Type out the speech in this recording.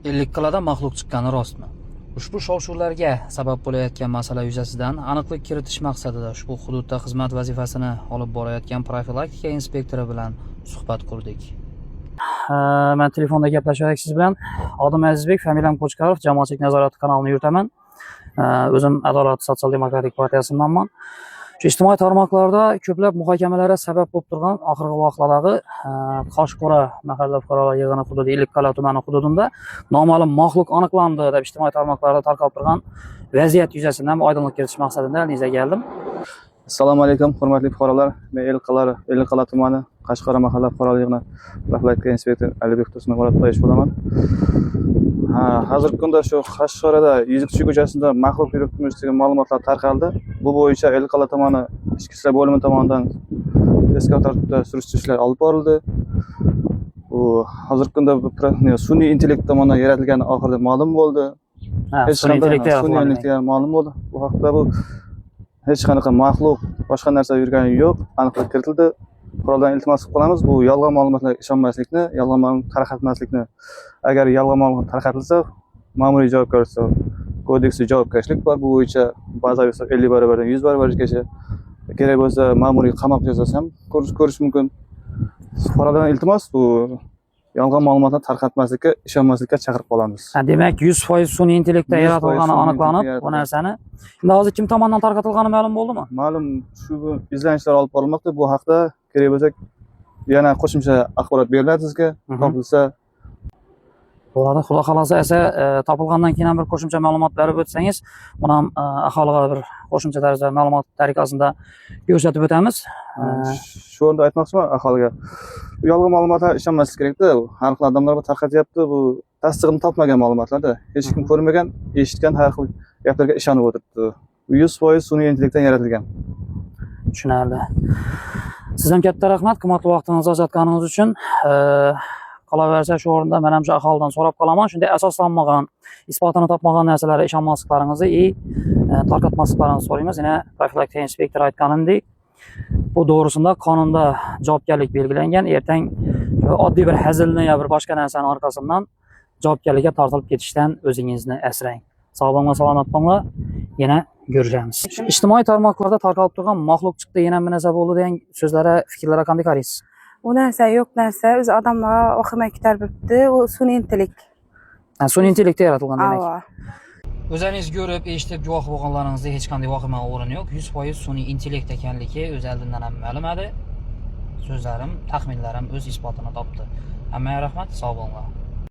Ellikqal'ada maxluq chiqqani rostmi? Ushbu shov-shuvlarga sabab bo'layotgan masala yuzasidan aniqlik kiritish maqsadida ushbu hududda xizmat vazifasini olib borayotgan profilaktika inspektori bilan suhbat qurdik. Men telefonda gaplashyapman siz bilan. Odim Azizbek, familiyam Qo'chqarov, jamoatchilik nazorati kanalini yuritaman. O'zim Adolat sotsial-demokratik partiyasidanman. Shu ijtimoiy tarmoqlarda ko'plab muhokamalarga sabab bo'lib turgan oxirgi vaqtlardagi Qoshqora mahalla fuqarolar yig'ini hududi Ellikqal'a tumani hududida noma'lum maxluq aniqlandi deb ijtimoiy tarmoqlarda tarqalib turgan vaziyat yuzasidan oydinlik kiritish maqsadida Lizaga keldim. Assalomu alaykum, hurmatli fuqarolar. Men Ellikqal'a tumani Qoshqora mahalla fuqarolar yig'ini profilaktika inspektori Alibek Tursunov bo'laman. Hozirgi kunda shu Qoshqorada Yezikchi ko'chasida maxluq yuribmiz degan ma'lumotlar tarqaldi. Bu bo'yicha Ellikqal'a tumani ichki ishlar bo'limi tomonidan tezkor tartibda surishtiruv ishlari olib borildi. Bu hozirgi kunda sun'iy intellekt tomonidan yaratilgani oxirida ma'lum bo'ldi. Sun'iy intellekt ma'lum bo'ldi. Bu haqda hech qanaqa maxluq boshqa narsa yurgani yo'q, aniqlik kiritildi. Fuqarolardan iltimos qilamiz, bu yolg'on ma'lumotlarga ishonmaslikni, yolg'on ma'lumot tarqatmaslikni. Agar yolg'on ma'lumot tarqatilsa, ma'muriy javobgarlik kodeksi javobgarlik bor. Bu bo'yicha bazaviy hisob 50 barobardan 100 barobargacha, kerak bo'lsa ma'muriy qamoq jazosini ham ko'rish mumkin. Fuqarolardan iltimos, bu yolg'on ma'lumotlar tarqatmaslikka, ishonmaslikka chaqirib qolamiz. Demak, 100% sun'iy intellektda yaratilgani aniqlanib, bu narsani endi hozir kim tomonidan tarqatilgani ma'lum bo'ldimi? Ma'lum, shu izlanishlar olib borilmoqda. Bu haqda kerak bo'lsa yana qo'shimcha axborot beriladi sizga, topilsa. Bo'ladi. Xudo xolasa esa topilgandan keyin ham bir qo'shimcha ma'lumot berib o'tsangiz, buni ham aholiga bir qo'shimcha tarzda ma'lumot tariqasida ko'rsatib o'tamiz. Shu o'rinda aytmoqchiman aholiga. Yolg'on ma'lumotlar ishonmaslik kerakda. Har xil odamlar tarqatyapti. Bu tasdig'ini topmagan ma'lumotlarda hech kim ko'rmagan, eshitgan har xil gaplarga ishonib o'tiribdi. 100% sun'iy intellektdan yaratilgan. Tushunarli. Siz ham katta rahmat, qimmatli vaqtingizni ajratganingiz uchun. Qolaversa shu o'rinda men ham shu aholidan so'rab qolaman, shunday asoslanmagan, isbotini topmagan narsalarga ishonmasliklaringizni tarqatmasliklaringizni so'raymiz. Yana profilaktika inspektori aytganidek, bu to'g'risida qonunda javobgarlik belgilangan. Ertang oddiy bir hazilni yo bir boshqa narsani orqasidan javobgarlikka tortilib ketishdan o'zingizni asrang. Sog' bo'linglar, salomat bo'linglar. Yana ko'rishamiz. Ijtimoiy tarmoqlarda tarqalib turgan maxluq chiqdi, yana bir narsa bo'ldi degan so'zlarga, fikrlarga qanday qaraysiz? U narsa yo'q narsa, o'zi odamlar vahima ko'taribdi, u sun'iy intellekt. Sun'iy intellektda yaratilgan demak. O'zingiz ko'rib, eshitib guvoh bo'lganlaringizda hech qanday vahima o'rin yo'q. 100% sun'iy intellekt ekanligi o'z oldindan ham ma'lum edi. So'zlarim, taxminlarim o'z isbotini topdi. Hammaga rahmat, sog' bo'linglar.